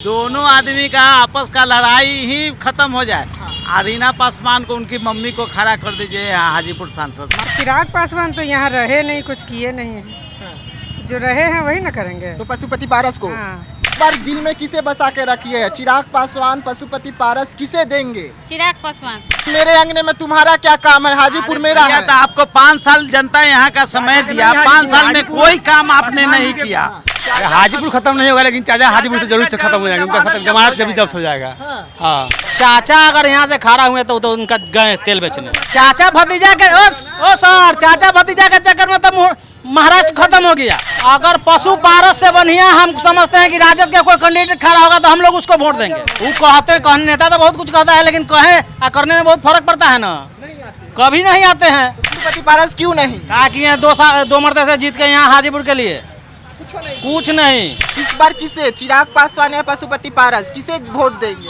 दोनों आदमी का आपस का लड़ाई ही खत्म हो जाए। रीना पासवान को उनकी मम्मी को खड़ा कर दीजिए यहाँ हाजीपुर सांसद। चिराग पासवान तो यहाँ रहे नहीं, कुछ किए नहीं है। जो रहे हैं वही ना करेंगे। तो पशुपति पारस को हाँ। पर दिल में किसे बसा के रखिए है? चिराग पासवान, पशुपति पारस, किसे देंगे? चिराग पासवान। मेरे अंगने में तुम्हारा क्या काम है? हाजीपुर मेरा है। तो आपको 5 साल जनता यहाँ का समय दिया, 5 साल में कोई काम आपने नहीं किया। हाजीपुर खत्म नहीं होगा, लेकिन चाचा हाजीपुर से जरूर खत्म हो जाएगा। उनका खत्म जमानत जल्दी जब्त हो जाएगा। हाँ, चाचा अगर यहाँ से खड़ा हुए तो उनका गए तेल बेचने। चाचा भतीजा के ओ सर, चाचा भतीजा के चक्कर में तो महाराष्ट्र खत्म हो गया। अगर पशु पारस से बढ़िया हम समझते हैं कि राजद का कोई कैंडिडेट खड़ा होगा तो हम लोग उसको वोट देंगे। वो कहते नेता तो बहुत कुछ कहता है, लेकिन कहे और करने में बहुत फर्क पड़ता है ना। कभी नहीं आते हैं। पशुपति पारस क्यों नहीं? कहा कि यहाँ 2 मरते से जीत के यहाँ हाजीपुर के लिए कुछ नहीं। इस बार किसे, चिराग पासवान या पशुपति पारस, किसे वोट देंगे?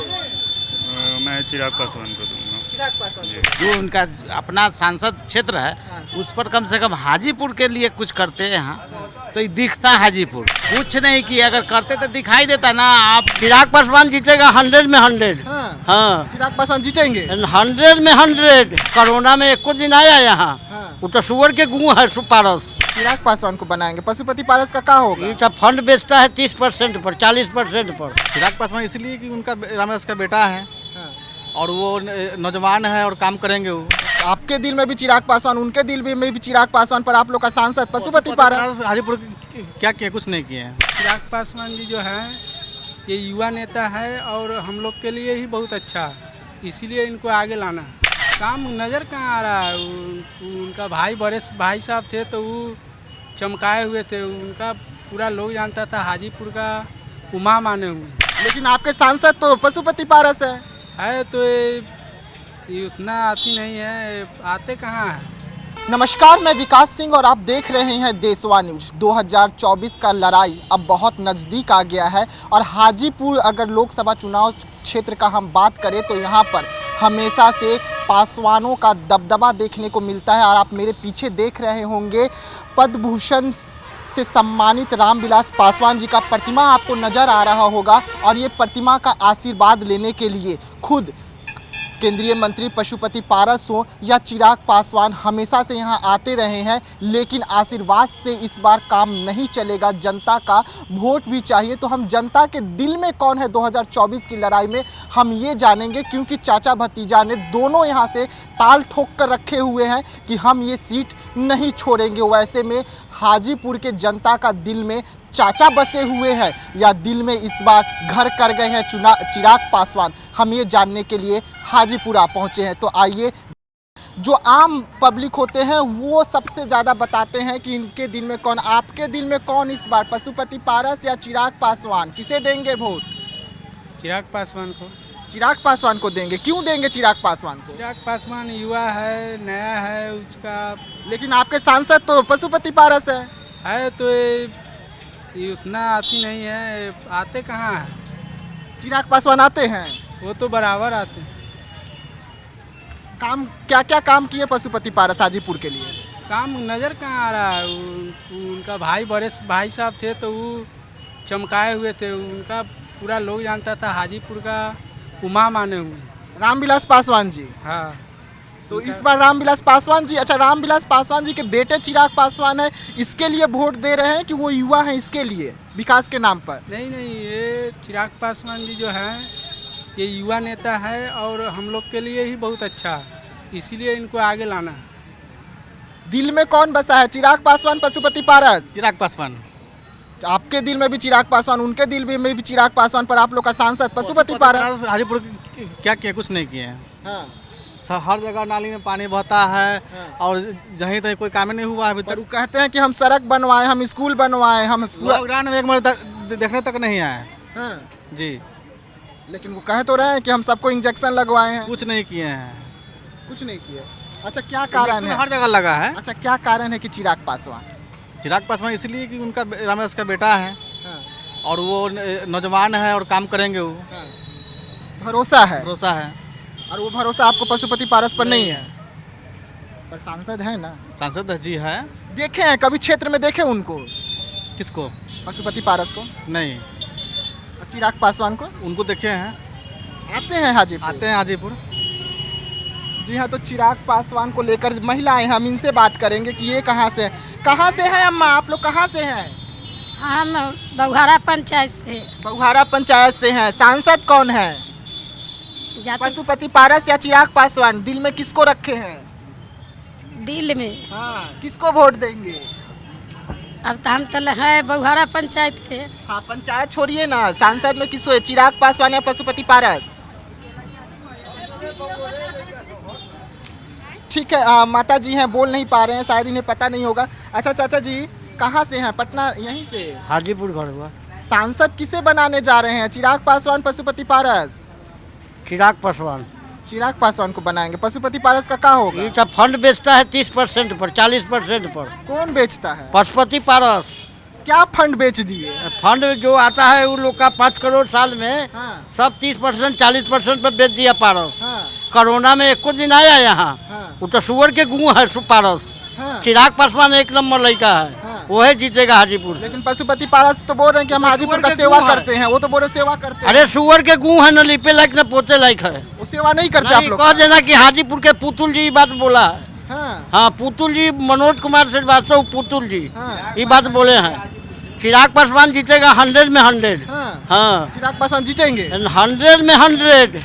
मैं चिराग पासवान को दूंगा। चिराग पासवान। जो उनका अपना सांसद क्षेत्र है उस पर कम से कम हाजीपुर के लिए कुछ करते हैं यहाँ, तो ये दिखता हाजीपुर कुछ नहीं किया। अगर करते तो दिखाई देता ना। आप चिराग पासवान जीतेगा 100 में 100। हाँ, चिराग पासवान जीतेंगे 100 में 100। कोरोना में एको दिन आया यहाँ। वो तो सुअर के गुँ है पारस। चिराग पासवान को बनाएंगे। पशुपति पारस का क्या होगा? ये तो फंड बेचता है 30% पर, 40% पर। चिराग पासवान इसलिए कि उनका रामदास का बेटा है और वो नौजवान है और काम करेंगे। वो आपके दिल में भी चिराग पासवान, उनके दिल में भी चिराग पासवान, पर आप लोग का सांसद पशुपति पारस। हाजीपुर क्या किया? कुछ नहीं किए हैं। चिराग पासवान जी जो हैं ये युवा नेता है और हम लोग के लिए ही बहुत अच्छा है, इसीलिए इनको आगे लाना है। काम नज़र कहाँ आ रहा है? उनका बड़े भाई साहब थे तो वो चमकाए हुए थे। उनका पूरा लोग जानता था, हाजीपुर का उमा माने हुए। लेकिन आपके सांसद तो पशुपति पारस है तो ये उतना आती नहीं है, आते कहाँ है। नमस्कार, मैं विकास सिंह और आप देख रहे हैं देशवा न्यूज। 2024 का लड़ाई अब बहुत नज़दीक आ गया है और हाजीपुर अगर लोकसभा चुनाव क्षेत्र का हम बात करें तो यहाँ पर हमेशा से पासवानों का दबदबा देखने को मिलता है। और आप मेरे पीछे देख रहे होंगे पद्म भूषण से सम्मानित रामविलास पासवान जी का प्रतिमा आपको नज़र आ रहा होगा। और ये प्रतिमा का आशीर्वाद लेने के लिए खुद केंद्रीय मंत्री पशुपति पारस हो या चिराग पासवान हमेशा से यहाँ आते रहे हैं, लेकिन आशीर्वाद से इस बार काम नहीं चलेगा। जनता का वोट भी चाहिए। तो हम जनता के दिल में कौन है 2024 की लड़ाई में हम ये जानेंगे, क्योंकि चाचा भतीजा ने दोनों यहाँ से ताल ठोक कर रखे हुए हैं कि हम ये सीट नहीं छोड़ेंगे। वैसे में हाजीपुर के जनता का दिल में चाचा बसे हुए हैं या दिल में इस बार घर कर गए हैं चिराग पासवान, हम ये जानने के लिए हाजीपुर आ पहुँचे हैं। तो आइए, जो आम पब्लिक होते हैं वो सबसे ज़्यादा बताते हैं कि इनके दिल में कौन। आपके दिल में कौन इस बार, पशुपति पारस या चिराग पासवान, किसे देंगे वोट? चिराग पासवान को। चिराग पासवान को देंगे। क्यों देंगे चिराग पासवान को? चिराग पासवान युवा है, नया है उसका। लेकिन आपके सांसद तो पशुपति पारस है तो ये उतना आती नहीं है, आते कहाँ है। चिराग पासवान आते हैं, वो तो बराबर आते हैं। काम क्या क्या काम किए पशुपति पारस हाजीपुर के लिए? काम नज़र कहाँ आ रहा है? उनका बड़े भाई साहब थे तो वो चमकाए हुए थे। उनका पूरा लोग जानता था, हाजीपुर का उमा माने हुए। रामविलास पासवान जी। हाँ, तो इस बार रामविलास पासवान जी, अच्छा रामविलास पासवान जी के बेटे चिराग पासवान है, इसके लिए वोट दे रहे हैं कि वो युवा हैं इसके लिए, विकास के नाम पर? नहीं, ये चिराग पासवान जी जो हैं ये युवा नेता है और हम लोग के लिए ही बहुत अच्छा है, इसीलिए इनको आगे लाना है। दिल में कौन बसा है, चिराग पासवान पशुपति पारस? चिराग पासवान। आपके दिल में भी चिराग पासवान, उनके दिल में भी चिराग पासवान, पर आप लोग का सांसद पशुपति पारस। हाजीपुर क्या किया? कुछ नहीं किए हैं। हर जगह नाली में पानी बहता है और जहीं तहीं कोई काम नहीं हुआ है अभी तक। कहते हैं कि हम सड़क बनवाए, हम स्कूल बनवाए, हम लॉकडाउन में एक बार देखने तक नहीं आए जी। लेकिन वो कह तो रहे हैं कि हम सबको इंजेक्शन लगवाए हैं। कुछ नहीं किए हैं। कुछ नहीं किए। अच्छा, क्या कारण है? हर जगह लगा है। अच्छा, क्या कारण है कि चिराग पासवान? चिराग पासवान इसलिए कि उनका रामदास का बेटा है और वो नौजवान है और काम करेंगे। वो भरोसा है और वो भरोसा आपको पशुपति पारस पर नहीं है। पर सांसद है ना? सांसद जी है। देखे हैं कभी क्षेत्र में, देखे उनको? किसको? पशुपति पारस को? नहीं। चिराग पासवान को उनको देखे हैं, आते हैं हाजीपुर? आते हैं हाजीपुर। जी हाँ, तो चिराग पासवान को लेकर महिलाएं, हम इनसे बात करेंगे कि ये कहाँ से हैं। कहाँ से हैं अम्मा, आप लोग कहाँ से हैं? हम बघारा पंचायत से बघारा पंचायत से हैं। सांसद कौन है? जाते पशुपति पारस या चिराग पासवान? दिल में किसको रखे हैं? दिल में। हाँ, किसको वोट देंगे? अब तो हम तो है बघारा पंचायत के। हाँ, पंचायत छोड़िए ना, सांसद में किसको है? चिराग पासवान या पशुपति पारस? ठीक है, माता जी हैं, बोल नहीं पा रहे हैं, शायद इन्हें पता नहीं होगा। अच्छा चाचा जी, कहाँ से हैं? पटना यहीं से? हाजीपुर घर हुआ। सांसद किसे बनाने जा रहे हैं? चिराग पासवान, पशुपति पारस? चिराग पासवान। चिराग पासवान को बनाएंगे। पशुपति पारस का क्या होगा? ये तो फंड बेचता है 30% पर, 40% पर। कौन बेचता है? पशुपति पारस। क्या फंड बेच दिए? फंड जो आता है उन लोग का 5 करोड़ साल में, हाँ, सब 30% 40% पर बेच दिया पारस। हाँ, कोरोना में एको दिन आया यहाँ, हाँ, वो तो सुअर के गुँ है पारस। हाँ। चिराग पासवान 1 नंबर लड़का है, हाँ। वो है जीतेगा हाजीपुर से। लेकिन पशुपति पारस तो बोल रहे हैं कि हम हाजीपुर का के सेवा गुण है। करते हैं। वो तो बोल रहे सेवा करते हैं। अरे सुअर के गुँ है, न लिपे लायक न पोते लायक है। वो सेवा नहीं करते आप नहीं, लोग? कह देना कि हाजीपुर के पुतुल जी बात बोला है। हाँ, हाँ, पुतुल जी, मनोज कुमार श्रीवास्तव पुतुल जी हाँ। ये बात बोले हैं। चिराग पासवान जीतेगा 100 में 100। हाँ। हाँ, चिराग पासवान जीतेंगे? 100 में 100।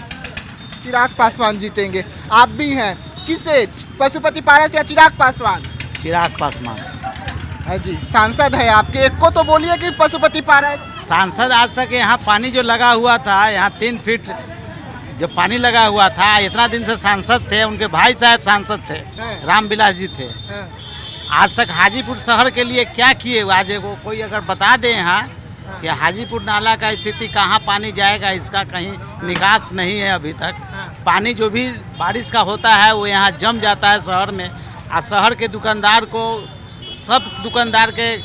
चिराग पासवान जीतेंगे। आप भी हैं, किसे? पशुपति पारस या चिराग पासवान? चिराग पासवान। हाँ जी, सांसद है आपके, एक को तो बोलिए कि पशुपति पारस। सांसद आज तक यहाँ पानी जो लगा हुआ था, यहाँ 3 फीट जो पानी लगा हुआ था, इतना दिन से सांसद थे, उनके भाई साहब सांसद थे, रामविलास जी थे। आज तक हाजीपुर शहर के लिए क्या किए? आज को कोई अगर बता दे यहाँ कि हाजीपुर नाला का स्थिति कहाँ पानी जाएगा, इसका कहीं निकास नहीं है अभी तक। पानी जो भी बारिश का होता है वो यहाँ जम जाता है शहर में, और शहर के दुकानदार को, सब दुकानदार के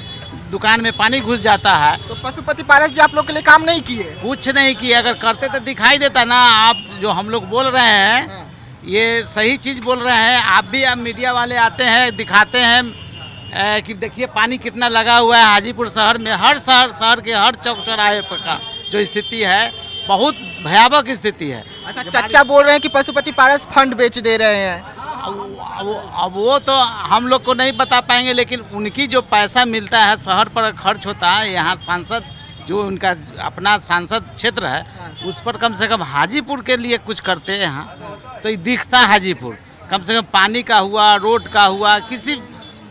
दुकान में पानी घुस जाता है। तो पशुपति पारस जी आप लोग के लिए काम नहीं किए? कुछ नहीं किए, अगर करते तो दिखाई देता ना। आप जो हम लोग बोल रहे हैं ये सही चीज़ बोल रहे हैं। आप भी, अब मीडिया वाले आते हैं, दिखाते हैं कि देखिए पानी कितना लगा हुआ है हाजीपुर शहर में। हर शहर के हर चौक चौराहे पर का जो स्थिति है, बहुत भयावह स्थिति है। अच्छा, चाचा बोल रहे हैं कि पशुपति पारस फंड बेच दे रहे हैं। अब वो तो हम लोग को नहीं बता पाएंगे, लेकिन उनकी जो पैसा मिलता है शहर पर खर्च होता है, यहाँ सांसद जो उनका अपना सांसद क्षेत्र है उस पर कम से कम हाजीपुर के लिए कुछ करते हैं यहाँ, तो ये दिखता है हाजीपुर। कम से कम पानी का हुआ, रोड का हुआ, किसी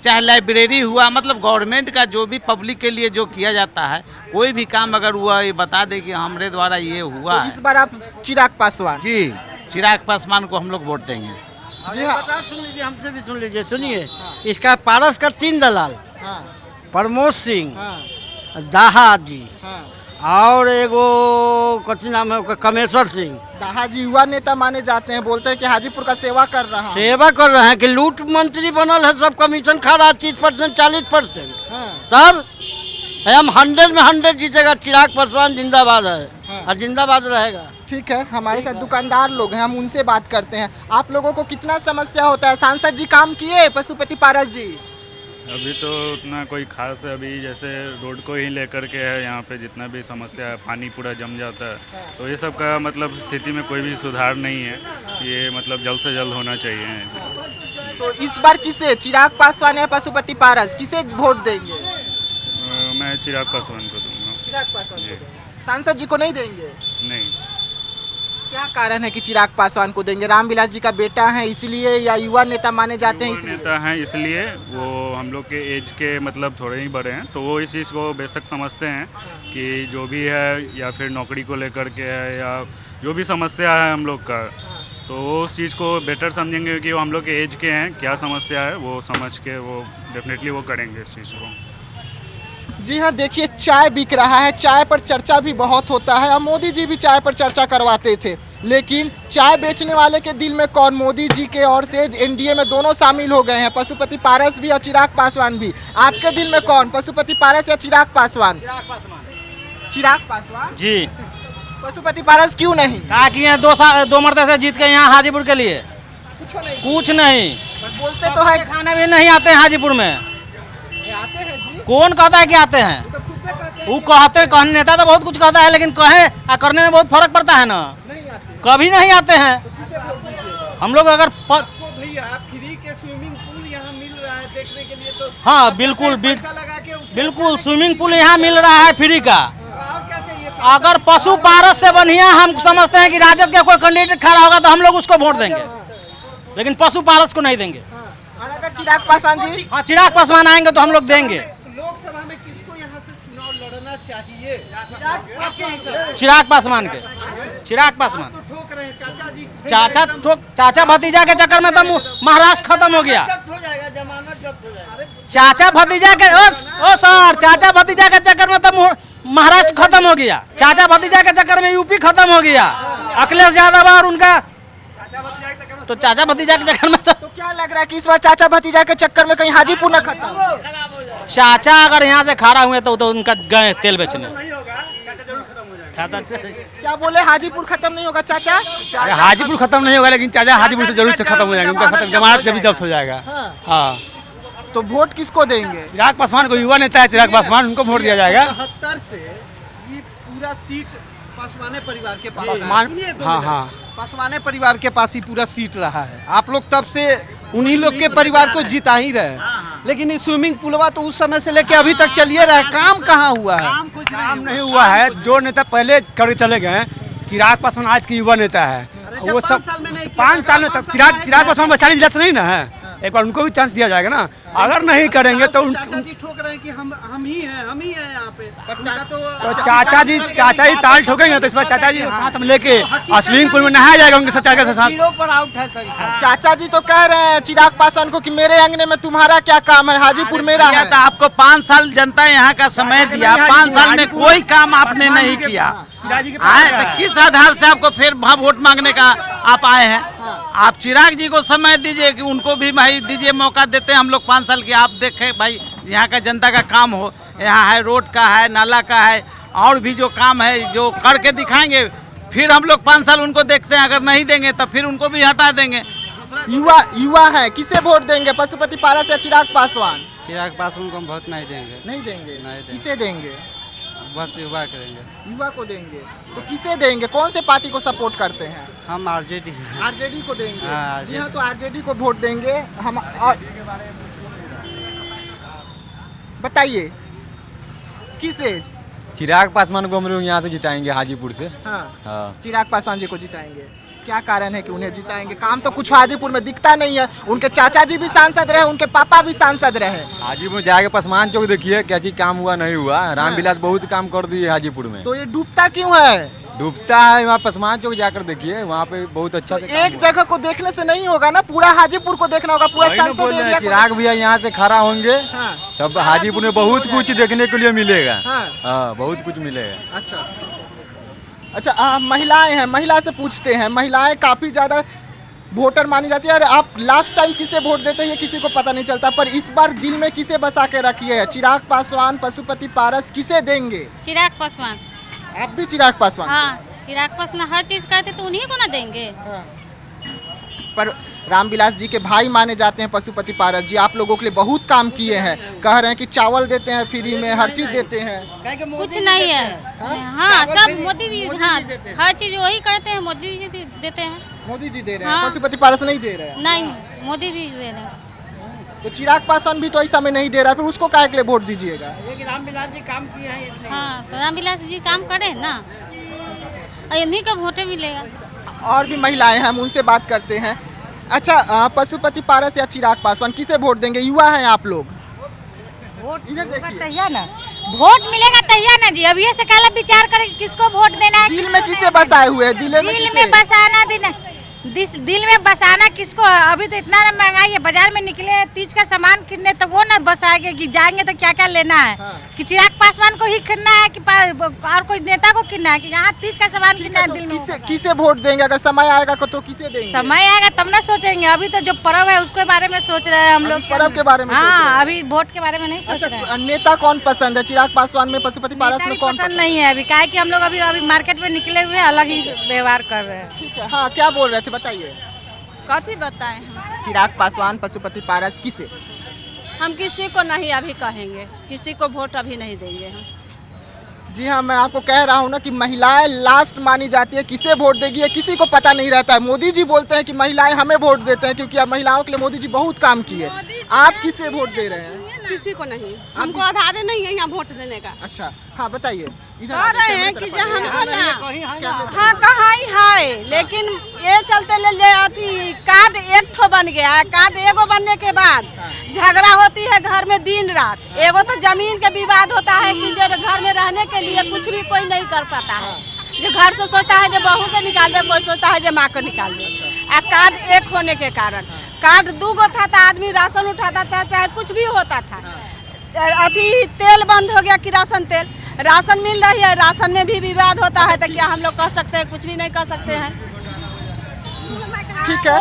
चाहे लाइब्रेरी हुआ, मतलब गवर्नमेंट का जो भी पब्लिक के लिए जो किया जाता है, कोई भी काम अगर हुआ ये बता दे कि हमारे द्वारा ये हुआ तो इस बार आप चिराग पासवान? जी, चिराग पासवान को हम लोग वोट देंगे। जी हाँ। सुन लीजिए, हमसे भी सुन लीजिए। सुनिए, इसका पारस का 3 दलाल, हाँ, प्रमोद सिंह, हाँ, दाहा जी, हाँ। और एगो कथी नाम है, कमेश्वर सिंह। दाहा जी युवा नेता माने जाते हैं, बोलते हैं कि हाजीपुर का सेवा कर रहा हूं। सेवा कर रहे हैं कि लूट मंत्री बनल है, सब कमीशन खा रहा है 30% 40%। हाँ, तब हम 100 में 100 जीतेगा। चिराग पासवान जिंदाबाद है, हाँ। और जिंदाबाद रहेगा। ठीक है, हमारे साथ दुकानदार लोग हैं, हम उनसे बात करते हैं। आप लोगों को कितना समस्या होता है? सांसद जी काम किए पशुपति पारस जी? अभी तो उतना कोई खास है, अभी जैसे रोड को ही लेकर के है, यहाँ पे जितना भी समस्या है, पानी पूरा जम जाता है, तो ये सब का मतलब स्थिति में कोई भी सुधार नहीं है। ये मतलब जल्द से जल्द होना चाहिए। तो इस बार किसे? चिराग पासवान या पशुपति पारस? किसे वोट देंगे? मैं चिराग पासवान को दूंगा। चिराग पासवान जी। को। सांसद जी को नहीं देंगे? नहीं, क्या कारण है कि चिराग पासवान को देंगे? रामविलास जी का बेटा है इसलिए, या युवा नेता माने जाते हैं युवा इसलिए? नेता हैं इसलिए, वो हम लोग के एज के मतलब थोड़े ही बड़े हैं, तो वो इस चीज़ को बेशक समझते हैं कि जो भी है, या फिर नौकरी को लेकर के है, या जो भी समस्या है हम लोग का, तो वो उस चीज़ को बेटर समझेंगे कि वो हम लोग के एज के हैं, क्या समस्या है वो समझ के वो डेफिनेटली वो करेंगे इस चीज़ को। जी हाँ, देखिए चाय बिक रहा है, चाय पर चर्चा भी बहुत होता है। अब मोदी जी भी चाय पर चर्चा करवाते थे, लेकिन चाय बेचने वाले के दिल में कौन? मोदी जी के ओर से एनडीए में दोनों शामिल हो गए हैं, पशुपति पारस भी और चिराग पासवान भी। आपके दिल में कौन? पशुपति पारस या चिराग पासवान? चिराग पासवान जी। पशुपति पारस क्यों नहीं? कहा कि यहाँ 2 मरते से जीत के यहाँ हाजीपुर के लिए कुछ नहीं। बस बोलते तो है। खाने भी नहीं आते हैं हाजीपुर में। आते हैं जी, कौन कहता है कि आते हैं? तो खुद वो कहने नेता तो बहुत कुछ कहता है, लेकिन कहे और करने में बहुत फर्क पड़ता है ना। कभी नहीं आते हैं हम लोग। अगर फ्री के स्विमिंग पूल यहाँ मिल रहा है देखने के लिए तो हाँ बिल्कुल बिल्कुल स्विमिंग पूल यहाँ मिल रहा है फ्री का। अगर पशु पारस से बढ़िया हम समझते हैं कि राजद का कोई कैंडिडेट खड़ा होगा तो हम लोग उसको वोट देंगे, लेकिन पशु पारस को नहीं देंगे। और अगर चिराग पासवान जी, हाँ चिराग पासवान आएंगे तो हम लोग देंगे। लोकसभा में किसको यहाँ से चुनाव लड़ना चाहिए? चिराग पासवान के, चिराग पासवान। ठोक रहे हैं चाचा जी, चाचा भतीजा के चक्कर में तो महाराष्ट्र खत्म हो गया। हो जाएगा, जमानत जब्त हो जाएगा। चाचा भतीजा के ओ सर, चाचा भतीजा के चक्कर में तो महाराष्ट्र खत्म हो गया। चाचा भतीजा के चक्कर में यूपी खत्म हो गया। अखिलेश यादव और उनका तो चाचा भतीजा के चक्कर में तो क्या लग रहा है कि इस बार चाचा भतीजा के चक्कर में कहीं हाजीपुर न खत्म? चाचा अगर यहाँ से खड़ा हुए तो उनका गए तेल बेचने। क्या बोले, हाजीपुर खत्म नहीं होगा चाचा? अरे हाजीपुर खत्म नहीं होगा, लेकिन चाचा हाजीपुर से जरूर खत्म हो जाएगा। उनका खत्म जमानत जल्दी जब्त हो जाएगा। हाँ तो वोट किसको देंगे? चिराग पासवान को, युवा नेता है चिराग पासवान, उनको वोट दिया जाएगा। 73 से ये पूरा सीट पासवाने परिवार के पास। हाँ पासवाने परिवार के पास ही पूरा सीट रहा है। आप लोग तब से उन्हीं लोग के परिवार को जिता ही रहे, लेकिन ये स्विमिंग पूलवा तो उस समय से लेके अभी तक चलिए रहा है। काम कहाँ हुआ है? काम नहीं हुआ है। जो नेता पहले कर चले गए, चिराग पासवान आज के युवा नेता है। वो सब 5 साल में तक चिराग पासवान वैशाली जिला से नहीं ना है, एक बार उनको भी चांस दिया जाएगा ना। अगर नहीं करेंगे तो ठोक रहे हैं कि हम ही हैं यहाँ पे। तो चाचा जी ताल ठोकेंगे तो इस बार चाचा जी साथ में लेके स्विमिंग पूल में नहाया जाएगा उनके चाचा के साथ। चाचा जी तो कह रहे हैं चिराग पासवान को कि मेरे अंगने में तुम्हारा क्या काम है, हाजीपुर मेरा है। तो आपको 5 साल जनता यहाँ का समय दिया, 5 साल में कोई काम आपने नहीं किया। आए तो किस आधार से आपको फिर वोट मांगने का आप आए हैं? आप चिराग जी को समय दीजिए कि उनको भी भाई दीजिए मौका, देते हैं हम लोग 5 साल की। आप देखें भाई यहाँ का जनता का काम हो, यहाँ है रोड का है, नाला का है, और भी जो काम है जो करके दिखाएंगे। फिर हम लोग 5 साल उनको देखते हैं, अगर नहीं देंगे तो फिर उनको भी हटा देंगे। युवा है, किसे वोट देंगे, पशुपति पारस या चिराग पासवान? चिराग पासवान को हम वोट नहीं देंगे। नहीं देंगे। किसे देंगे? बस युवा करेंगे। युवा को देंगे। तो किसे देंगे, कौन से पार्टी को सपोर्ट करते हैं? हम आरजेडी को देंगे। हाँ, जी हाँ, तो आरजेडी को वोट देंगे हम। और बताइए किसे? चिराग पासवान को हम लोग यहाँ से जिताएंगे, हाजीपुर से। हाँ। चिराग पासवान जी को जिताएंगे। क्या कारण है कि उन्हें जिताएंगे? काम तो कुछ हाजीपुर में दिखता नहीं है। उनके चाचा जी भी सांसद रहे, उनके पापा भी सांसद रहे। हाजीपुर जाके पासवान चौक देखिए, क्या चीज काम हुआ नहीं हुआ। रामविलास बहुत काम कर दिए हाजीपुर में। तो ये डूबता क्यों है? डूबता है वहाँ पासवान चौक जाकर देखिए, वहाँ पे बहुत अच्छा। तो एक जगह को देखने से नहीं होगा ना, पूरा हाजीपुर को देखना होगा, पूरा सांसद एरिया को। चिराग भैया यहाँ से खड़ा होंगे तब हाजीपुर में बहुत कुछ देखने के लिए मिलेगा। हाँ बहुत कुछ मिलेगा। अच्छा महिलाएं हैं, महिला से पूछते हैं। महिलाएं काफी ज्यादा वोटर मानी जाती है। और आप लास्ट टाइम किसे वोट देते हैं ये किसी को पता नहीं चलता, पर इस बार दिल में किसे बसा के रखी है? चिराग पासवान, पशुपति पारस, किसे देंगे? चिराग पासवान। आप भी चिराग पासवान? हाँ, चिराग पासवान हर चीज करते तो उन्हीं को ना देंगे। पर रामविलास जी के भाई माने जाते हैं पशुपति पारस जी, आप लोगों के लिए बहुत काम किए हैं। कह रहे हैं कि चावल देते हैं फ्री में, हर चीज देते हैं। कुछ नहीं है। हाँ सब मोदी जी, हाँ हर चीज वही करते हैं, मोदी जी देते हैं। मोदी जी दे रहे हैं, पशुपति पारस नहीं दे रहे हैं? नहीं, मोदी जी दे रहे हैं। तो चिराग पासवान भी तो ऐसा में नहीं दे रहा है, फिर उसको काहे के लिए वोट दीजिएगा? रामविलास जी काम किए हैं। हाँ तो रामविलास जी काम करे ना, इन्हीं का वोटे मिलेगा। और भी महिलाएं हैं, हम उनसे बात करते हैं। अच्छा पशुपति पारस या चिराग पासवान, किसे वोट देंगे? युवा हैं आप लोग। वोट तैयार ना, वोट मिलेगा तैयार ना जी। अब ये से कल विचार करें किसको वोट देना है। दिल में किसे बसाए हुए? दिल में बसाना देना, दिल में बसाना किसको? अभी तो इतना ना महंगाई है, बाजार में निकले तीज का सामान किनने तो वो ना बसाएंगे कि जाएंगे तो क्या क्या लेना है। कि चिराग पासवान को ही किनना है कि और कोई नेता को किनना है कि यहाँ तीज का सामान किनना है? दिल में किसे वोट देंगे? अगर समय आएगा तो किसे देंगे? समय आएगा तब ना सोचेंगे। अभी तो जो पर्व है उसके बारे में सोच रहे हैं हम लोग। पर्व के बारे में? हाँ, अभी वोट के बारे में नहीं सोच रहे हैं। नेता कौन पसंद है? चिराग पासवान में, पशुपति पारस में कौन पसंद नहीं है? अभी क्या है कि हम लोग अभी मार्केट में निकले हुए अलग ही व्यवहार कर रहे हैं। ठीक है। हाँ क्या बोल रहे थे बताइए? कथी बताएं हम? चिराग पासवान, पशुपति पारस, किसे? हम किसी को नहीं अभी कहेंगे, किसी को वोट अभी नहीं देंगे हम। जी हाँ, मैं आपको कह रहा हूँ ना कि महिलाएं लास्ट मानी जाती है, किसे वोट देगी ये किसी को पता नहीं रहता है। मोदी जी बोलते हैं कि महिलाएं हमें वोट देते हैं क्योंकि अब महिलाओं के लिए मोदी जी बहुत काम किए। आप किसे वोट दे रहे हैं? किसी को नहीं, हमको आधार नहीं है यहाँ वोट देने का। अच्छा, हाँ बताइए। कह रहे हैं कि जो हमको ना हाँ कहाँ ही है, लेकिन ये चलते ले जाए अथी कार्ड एक ठो बन गया है। कार्ड एगो बनने के बाद झगड़ा होती है घर में दिन रात। एगो तो जमीन के विवाद होता है कि जो घर में रहने के लिए कुछ भी कोई नहीं कर पाता है। जो घर से सोचता है जो बहू को निकाल दे, कोई सोचता है जो माँ को निकाल दे। कार्ड एक होने के कारण कार्ड दूगो था तो आदमी राशन उठाता था, चाहे कुछ भी होता था। अथी तेल बंद हो गया, किरासन तेल। राशन मिल रही है, राशन में भी विवाद होता है, तो क्या हम लोग कह सकते हैं? कुछ भी नहीं कह सकते हैं। ठीक है,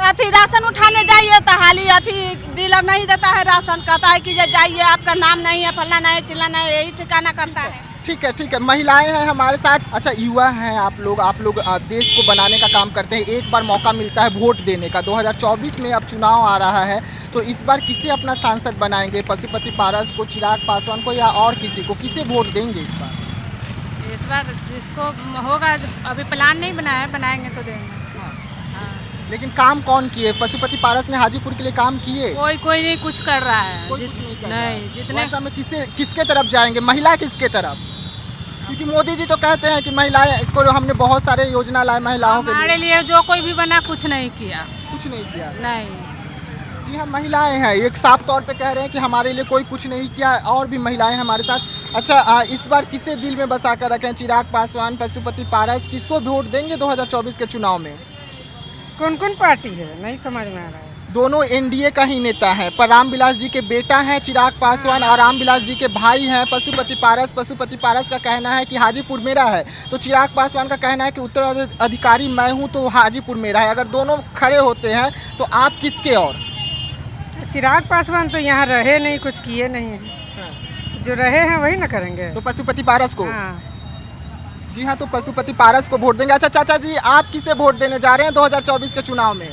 अथी राशन उठाने जाइए तो हाली अथी डीलर नहीं देता है राशन, कहता है कि जाइए आपका नाम नहीं है, फलना नहीं है, चिल्लाना है, यही ठिकाना करता है। ठीक है, ठीक है। महिलाएं हैं हमारे साथ। अच्छा, युवा हैं आप लोग देश को बनाने का काम करते हैं। एक बार मौका मिलता है वोट देने का। 2024 में अब चुनाव आ रहा है, तो इस बार किसे अपना सांसद बनाएंगे? पशुपति पारस को, चिराग पासवान को, या और किसी को? किसे वोट देंगे इस बार? इस बार जिसको होगा, अभी प्लान नहीं बनाया, बनाएंगे तो देंगे। लेकिन काम कौन किए? पशुपति पारस ने हाजीपुर के लिए काम किए? कोई नहीं कुछ कर रहा है। नहीं, जितने ऐसा में किसके तरफ जाएंगे? महिला किसके तरफ? क्योंकि मोदी जी तो कहते हैं कि महिलाएं को हमने बहुत सारे योजना लाए महिलाओं के हमारे लिए। जो कोई भी बना कुछ नहीं किया। कुछ नहीं किया? नहीं। जी हाँ, महिलाएं हैं, एक साफ तौर पे कह रहे हैं कि हमारे लिए कोई कुछ नहीं किया। और भी महिलाएं हमारे साथ। अच्छा, इस बार किसे दिल में बसा कर रखें? चिराग पासवान, पशुपति पारस, किसको वोट देंगे 2024 के चुनाव में? कौन कौन पार्टी है, नहीं समझ में आ रहा है। दोनों एनडीए का ही नेता है, पर रामविलास जी के बेटा हैं चिराग पासवान और रामविलास जी के भाई हैं पशुपति पारस। पशुपति पारस का कहना है कि हाजीपुर मेरा है, तो चिराग पासवान का कहना है कि उत्तराधिकारी मैं हूं, तो हाजीपुर मेरा है। अगर दोनों खड़े होते हैं तो आप किसके? और चिराग पासवान तो यहाँ रहे नहीं, कुछ किए नहीं है। जो रहे हैं वही ना करेंगे। तो पशुपति पारस को? हाँ। जी हाँ, तो पशुपति पारस को वोट देंगे। अच्छा चाचा जी, आप किसे वोट देने जा रहे हैं 2024 के चुनाव में?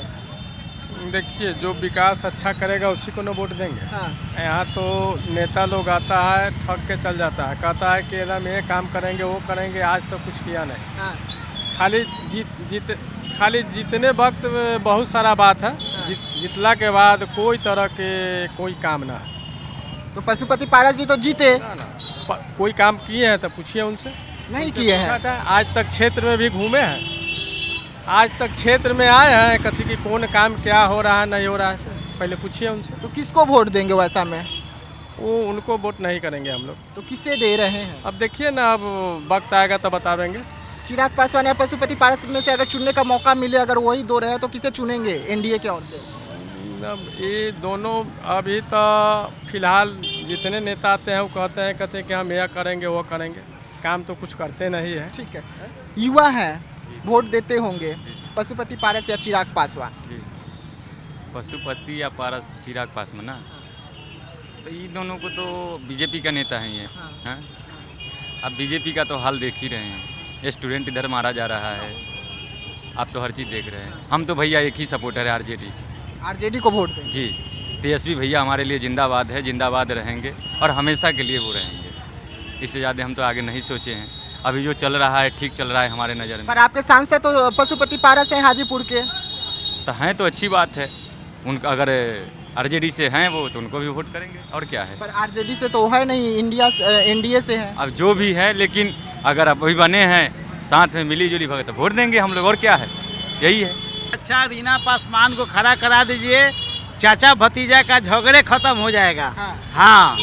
देखिए, जो विकास अच्छा करेगा उसी को न वोट देंगे। हाँ। यहाँ तो नेता लोग आता है, ठग के चल जाता है, कहता है कि एकदम ये काम करेंगे वो करेंगे, आज तो कुछ किया नहीं। हाँ। खाली जीतने वक्त बहुत सारा बात है। हाँ। जीतला के बाद कोई तरह के कोई काम ना। तो पशुपति पारस जी तो जीते ना। कोई काम किए हैं तो पूछिए उनसे। नहीं किए हैं। आज तक क्षेत्र में भी घूमे हैं, आज तक क्षेत्र में आए हैं, कथी की कौन काम क्या हो रहा है नहीं हो रहा है, पहले पूछिए उनसे। तो किसको वोट देंगे वैसा में? वो उनको वोट नहीं करेंगे हम लोग। तो किसे दे रहे हैं? अब देखिए ना, अब वक्त आएगा तो बता देंगे। चिराग पासवान या पशुपति पारस में से अगर चुनने का मौका मिले, अगर वही दो रहे तो किसे चुनेंगे एनडीए की ओर से? अब ये दोनों अभी तो फिलहाल जितने नेता आते हैं वो कहते हैं कि हम यह करेंगे वो करेंगे, काम तो कुछ करते नहीं है। ठीक है, युवा हैं, वोट देते होंगे पशुपति पारस या चिराग पासवान? पशुपति या पारस, चिराग पासवान ना, तो ये दोनों को तो बीजेपी का नेता है ये। हाँ? अब बीजेपी का तो हाल देख ही रहे हैं, स्टूडेंट इधर मारा जा रहा है, आप तो हर चीज़ देख रहे हैं। हम तो भैया एक ही सपोर्टर है, आरजेडी को वोट दें। जी, तेजस्वी भैया हमारे लिए जिंदाबाद है, जिंदाबाद रहेंगे और हमेशा के लिए वो रहेंगे। इससे ज़्यादा हम तो आगे नहीं सोचे हैं। अभी जो चल रहा है ठीक चल रहा है हमारे नज़र में। पर आपके सांसद तो पशुपति पारस हैं हाजीपुर के। तो हैं तो अच्छी बात है, उनका अगर आरजेडी से हैं वो तो उनको भी वोट करेंगे, और क्या है। पर आरजेडी से तो है नहीं, एनडीए से है। अब जो भी है, लेकिन अगर अभी बने हैं साथ में मिली जुली भगत तो वोट देंगे हम लोग, और क्या है, यही है। अच्छा, रीना पासवान को खड़ा करा दीजिए, चाचा भतीजा का झगड़े खत्म हो जाएगा। हाँ,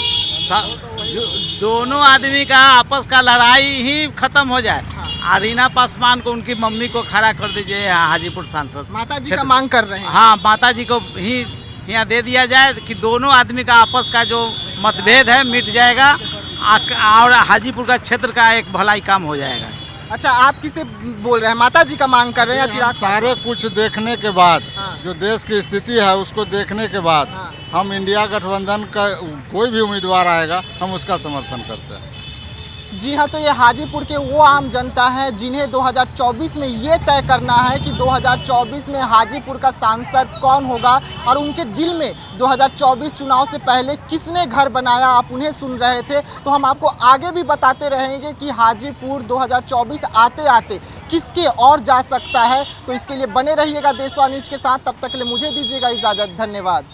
दोनों आदमी का आपस का लड़ाई ही खत्म हो जाए। और रीना पासवान को उनकी मम्मी को खड़ा कर दीजिए हाजीपुर सांसद। माता जी का मांग कर रहे हैं। हाँ, माता जी को ही यहाँ दे दिया जाए कि दोनों आदमी का आपस का जो मतभेद है मिट जाएगा और हाजीपुर का क्षेत्र का एक भलाई काम हो जाएगा। अच्छा, आप किसे बोल रहे हैं? माता जी का मांग कर रहे हैं या चिराग? सारे कुछ देखने के बाद, जो देश की स्थिति है उसको देखने के बाद, हम इंडिया गठबंधन का कोई भी उम्मीदवार आएगा हम उसका समर्थन करते हैं। जी हाँ, तो ये हाजीपुर के वो आम जनता है जिन्हें 2024 में ये तय करना है कि 2024 में हाजीपुर का सांसद कौन होगा और उनके दिल में 2024 चुनाव से पहले किसने घर बनाया, आप उन्हें सुन रहे थे। तो हम आपको आगे भी बताते रहेंगे कि हाजीपुर 2024 आते आते किसके और जा सकता है। तो इसके लिए बने रहिएगा देशवा न्यूज के साथ। तब तक के लिए मुझे दीजिएगा इजाज़त। धन्यवाद।